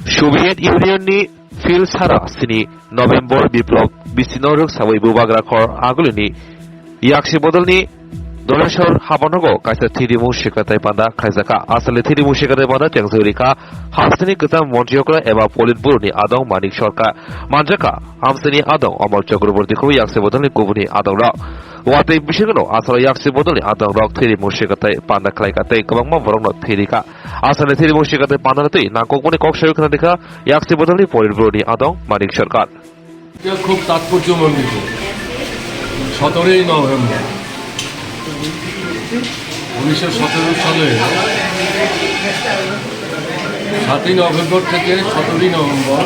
Soviet Union ni fil sara sini November Biplab Bisi norok sabai bubagra khor agulini yakshi bodolni Doleshor Habanogo kaisa Thwirwmani Sikarthai panda khaisaka asale Thwirwmani Sikarthai panda Chengwi Hamsini Gita Montriokra eba Politburo ni adong Manik Sarkar Manjaka Hamsini adong Amal Chakraborty ko yakse bodolni kubuni adong ra Watay bisigano asale yakse bodolni adong rok Thwirwmani Sikarthai panda khlaikatei kabangma borongno thirika asale Thwirwmani Sikarthai panda tei nangkokmani kokshayokna dekha yakse bodolni Politburo ni adong Manik Sarkar খুব তাৎপর্যমণ্ডিত 17ই November 1917 সালে 7ই November থেকে 17ই November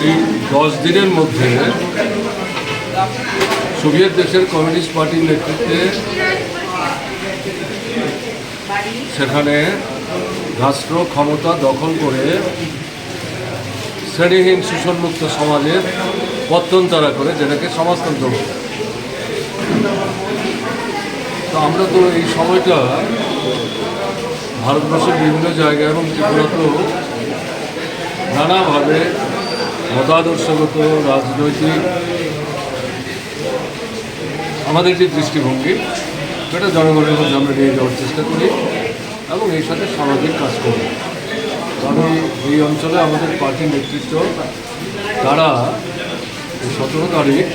এই 10 দিনের মধ্যে Soviet দেশের communist পার্টির নেতৃত্বে সেখানে রাষ্ট্র ক্ষমতা দখল করে শ্রেণীহীন শোষণমুক্ত সমাজের পত্তন তারা করে যেটাকে সমাজতন্ত্র বলে। তো আমরা তো এই সময়টা ভারতবর্ষের বিভিন্ন জায়গায় এবং ত্রিপুরাতেও নানাভাবে মতাদর্শগত রাজনৈতিক আমাদের যে দৃষ্টিভঙ্গি সেটা জনগণের মধ্যে আমরা নিয়ে যাওয়ার চেষ্টা করি এবং এই সাথে সামাজিক কাজ করি। কারণ এই অঞ্চলে আমাদের পার্টির নেতৃত্ব তারা 17 তারিখ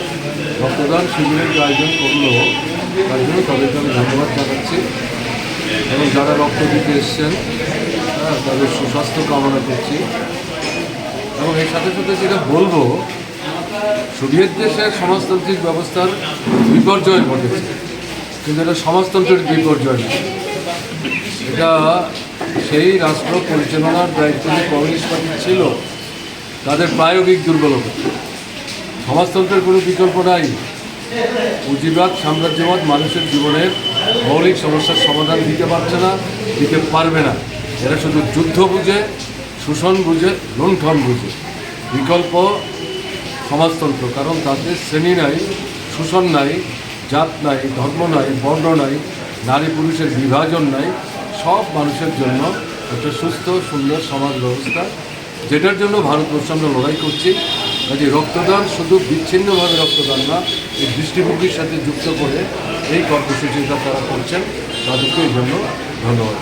রক্তদান শিবিরের আয়োজন করলো তার জন্য তাদেরকে আমি ধন্যবাদ জানাচ্ছি এবং যারা রক্ত দিতে এসছেন তাদের সুস্বাস্থ্য কামনা করছি এবং এর সাথে সাথে যেটা বলবো সোভিয়েত দেশের সমাজতান্ত্রিক ব্যবস্থার বিপর্যয় ঘটেছে কিন্তু এটা সমাজতন্ত্রের বিপর্যয় না, এটা সেই রাষ্ট্র পরিচালনার দায়িত্ব যে কমিউনিস্ট পার্টি ছিল তাদের প্রায়োগিক দুর্বলতা। সমাজতন্ত্রের কোনো বিকল্প নাই। পুঁজিবাদ সাম্রাজ্যবাদ মানুষের জীবনের মৌলিক সমস্যার সমাধান দিতে পারছে না, দিতে পারবে না। এরা শুধু যুদ্ধ বুঝে, শোষণ বুঝে, লুণ্ঠন বুঝে। বিকল্প সমাজতন্ত্র, কারণ তাতে শ্রেণী নাই, শোষণ নাই, জাত নাই, ধর্ম নাই, বর্ণ নাই, নারী পুরুষের বিভাজন নাই, সব মানুষের জন্য একটা সুস্থ সুন্দর সমাজ ব্যবস্থা, যেটার জন্য ভারতবর্ষ আমরা লড়াই করছি। কাজে রক্তদান শুধু বিচ্ছিন্নভাবে রক্তদান না, এই দৃষ্টিভঙ্গির সাথে যুক্ত করে এই কর্মসূচিটা তারা করছেন, তাদেরকে এই জন্য ধন্যবাদ।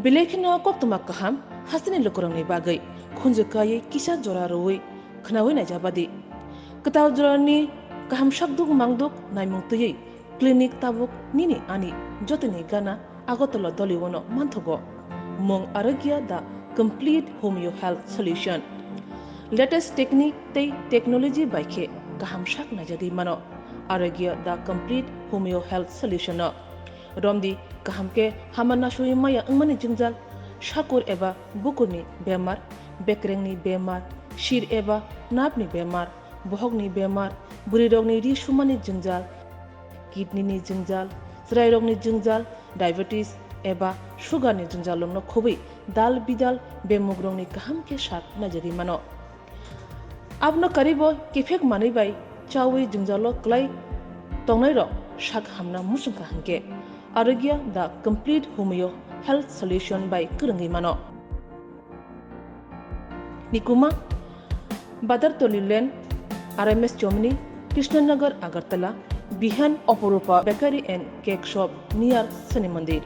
Bilekhino koktuma kaham hasini lokorongni bagai khunjukai kisa jora roi khnawi na jabadi kataw jorani kaham shakduk mangduk naimungtui clinic tabuk nini ani jotini gana agotolo doliwono manthogo mong arogya da complete homeo health solution latest technique tei technology baikhe kaham shak na jadi mano arogya da complete homeo health solution romdi kahamke hamana shui maya angmani jingjal shakur eba bukurni bemar bekrengni bemar shir eba napni bemar bohogni bemar burirogni ri shumani jingjal kidney ni jingjal srairogni jingjal diabetes eba sugar ni jingjal lomno khobi dal bidal bemugrongni kahamke shak najari mano abno karibo kifek mani bai chawi jingjalo klai tongnai ro shak hamna musung kahamke Arogya the complete homeo health solution by Kurungi Mano. Nikuma Badar Tolilen RMS Germany Krishnanagar Agartala Bihan Oporupa Bakery and Cake Shop near Sani Mandir.